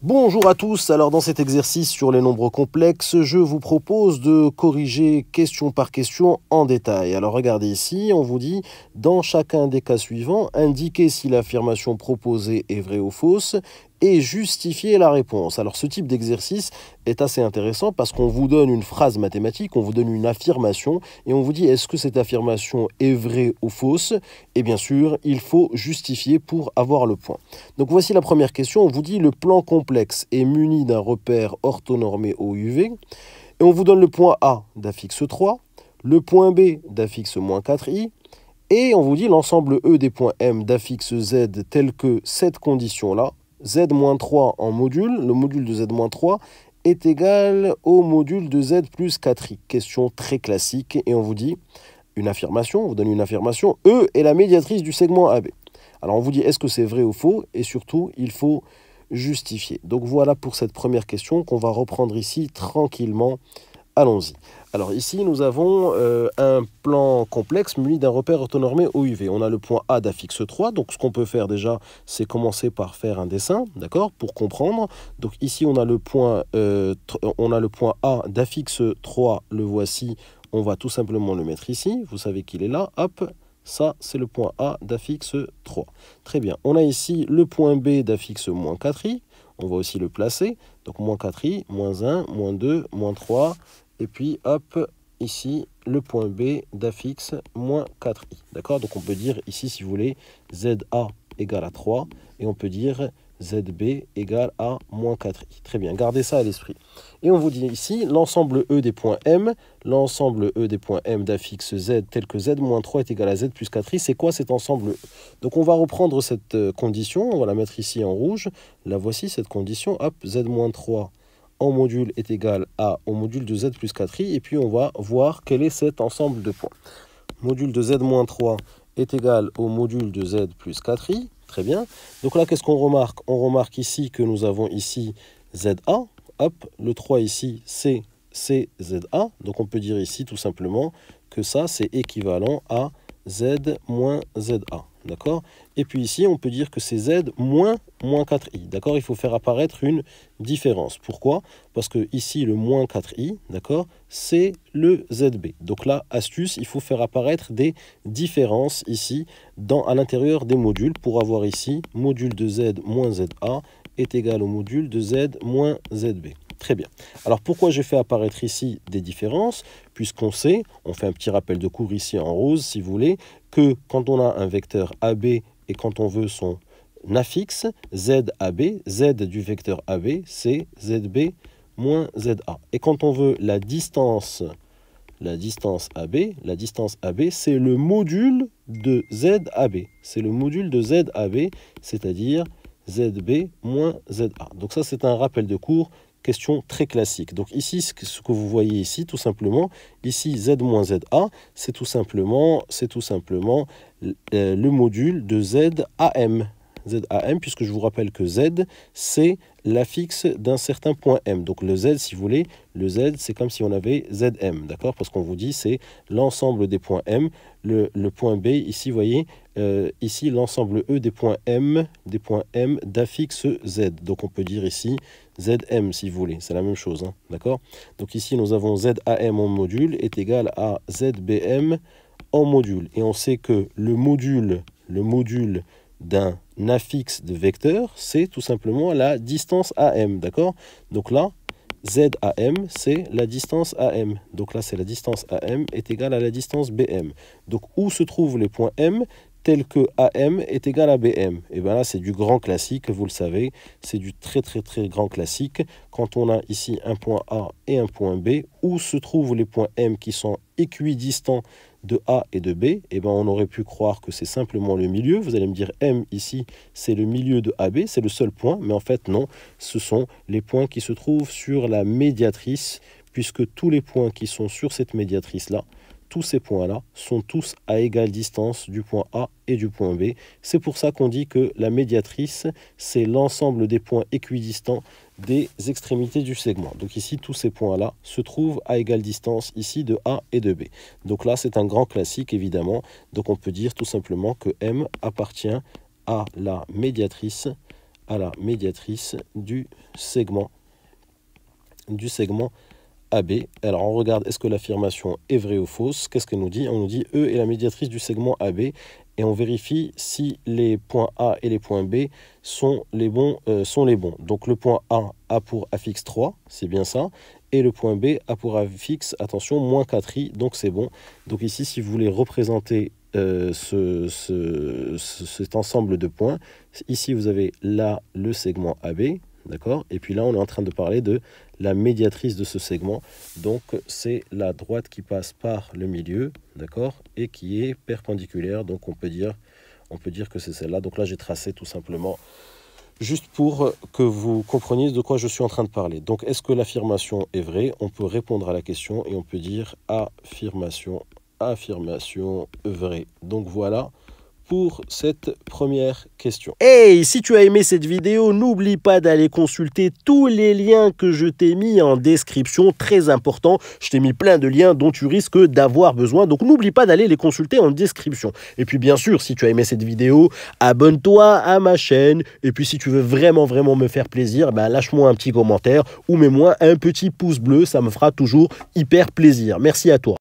Bonjour à tous, alors dans cet exercice sur les nombres complexes, je vous propose de corriger question par question en détail. Alors regardez ici, on vous dit, dans chacun des cas suivants, indiquez si l'affirmation proposée est vraie ou fausse et justifiez la réponse. Alors ce type d'exercice est assez intéressant parce qu'on vous donne une phrase mathématique, on vous donne une affirmation et on vous dit est-ce que cette affirmation est vraie ou fausse? Et bien sûr, il faut justifier pour avoir le point. Donc voici la première question, on vous dit le plan complexe est muni d'un repère orthonormé au UV et on vous donne le point A d'affixe 3, le point B d'affixe moins 4i et on vous dit l'ensemble E des points M d'affixe Z tel que cette condition-là, Z-3 en module, le module de Z-3 est égal au module de Z plus 4i. Question très classique et on vous dit une affirmation, on vous donne une affirmation, E est la médiatrice du segment AB. Alors on vous dit est-ce que c'est vrai ou faux et surtout il faut justifier. Donc voilà pour cette première question qu'on va reprendre ici tranquillement. Allons-y. Alors ici, nous avons un plan complexe muni d'un repère orthonormé au UV. On a le point A d'affixe 3. Donc ce qu'on peut faire déjà, c'est commencer par faire un dessin, d'accord, pour comprendre. Donc ici, on a le point A d'affixe 3. Le voici. On va tout simplement le mettre ici. Vous savez qu'il est là. Hop, ça, c'est le point A d'affixe 3. Très bien. On a ici le point B d'affixe moins 4i. On va aussi le placer. Donc moins 4i, moins 1, moins 2, moins 3. Et puis, hop, ici, le point B d'affixe moins 4i. D'accord? Donc, on peut dire ici, si vous voulez, ZA égale à 3. Et on peut dire ZB égale à moins 4i. Très bien, gardez ça à l'esprit. Et on vous dit ici, l'ensemble E des points M, l'ensemble E des points M d'affixe Z tel que Z-3 est égal à Z plus 4i. C'est quoi cet ensemble E? Donc, on va reprendre cette condition. On va la mettre ici en rouge. La voici, cette condition. Hop, Z-3 en module est égal à au module de Z plus 4i. Et puis, on va voir quel est cet ensemble de points. Module de Z-3 est égal au module de Z plus 4i. Très bien. Donc là, qu'est-ce qu'on remarque? On remarque ici que nous avons ici ZA. Hop, le 3 ici, c'est ZA. Donc on peut dire ici tout simplement que ça, c'est équivalent à Z moins ZA. D'accord? Et puis ici, on peut dire que c'est Z moins 4i. D'accord? Il faut faire apparaître une différence. Pourquoi? Parce que ici, le moins 4i, d'accord, c'est le ZB. Donc là, astuce, il faut faire apparaître des différences ici à l'intérieur des modules pour avoir ici module de Z moins ZA est égal au module de Z moins ZB. Très bien. Alors pourquoi j'ai fait apparaître ici des différences? Puisqu'on sait, on fait un petit rappel de cours ici en rose si vous voulez, que quand on a un vecteur AB et quand on veut son affixe, ZAB, Z du vecteur AB, c'est ZB moins ZA. Et quand on veut la distance AB, c'est le module de ZAB. C'est le module de ZAB, c'est-à-dire ZB moins ZA. Donc ça, c'est un rappel de cours. Question très classique. Donc ici, ce que vous voyez ici, tout simplement, ici Z moins ZA, c'est tout simplement le module de ZAM. ZAM, puisque je vous rappelle que Z, c'est l'affixe d'un certain point M. Donc le Z, si vous voulez, le Z, c'est comme si on avait ZM, d'accord? Parce qu'on vous dit, c'est l'ensemble des points M. Le point B, ici, vous voyez, ici, l'ensemble E des points M d'affixe Z. Donc on peut dire ici ZM, si vous voulez, c'est la même chose, hein, d'accord? Donc ici, nous avons ZAM en module est égal à ZBM en module. Et on sait que le module d'un affixe de vecteur, c'est tout simplement la distance AM, d'accord? Donc là, ZAM, c'est la distance AM. Donc là, c'est la distance AM est égale à la distance BM. Donc où se trouvent les points M tel que AM est égal à BM? Et bien là, c'est du grand classique, vous le savez, c'est du très grand classique. Quand on a ici un point A et un point B, où se trouvent les points M qui sont équidistants de A et de B, et ben on aurait pu croire que c'est simplement le milieu. Vous allez me dire M ici, c'est le milieu de AB, c'est le seul point, mais en fait non, ce sont les points qui se trouvent sur la médiatrice, puisque tous les points qui sont sur cette médiatrice-là, tous ces points-là sont tous à égale distance du point A et du point B. C'est pour ça qu'on dit que la médiatrice, c'est l'ensemble des points équidistants des extrémités du segment. Donc ici, tous ces points-là se trouvent à égale distance ici de A et de B. Donc là, c'est un grand classique, évidemment. Donc on peut dire tout simplement que M appartient à la médiatrice à la médiatrice du segment AB. Alors on regarde, est-ce que l'affirmation est vraie ou fausse? Qu'est-ce qu'elle nous dit? On nous dit E est la médiatrice du segment AB et on vérifie si les points A et les points B sont les bons. Donc le point A pour affixe 3, c'est bien ça, et le point B a pour affixe, attention, moins 4i, donc c'est bon. Donc ici, si vous voulez représenter cet ensemble de points, ici vous avez là le segment AB, d'accord, et puis là on est en train de parler de la médiatrice de ce segment, donc c'est la droite qui passe par le milieu, d'accord, et qui est perpendiculaire, donc on peut dire que c'est celle-là. Donc là j'ai tracé tout simplement juste pour que vous compreniez de quoi je suis en train de parler. Donc est-ce que l'affirmation est vraie? On peut répondre à la question et on peut dire affirmation vraie. Donc voilà pour cette première question. Hey, si tu as aimé cette vidéo, n'oublie pas d'aller consulter tous les liens que je t'ai mis en description, très important. Je t'ai mis plein de liens dont tu risques d'avoir besoin, donc n'oublie pas d'aller les consulter en description. Et puis bien sûr, si tu as aimé cette vidéo, abonne-toi à ma chaîne. Et puis si tu veux vraiment me faire plaisir, lâche-moi un petit commentaire ou mets-moi un petit pouce bleu, ça me fera toujours hyper plaisir. Merci à toi.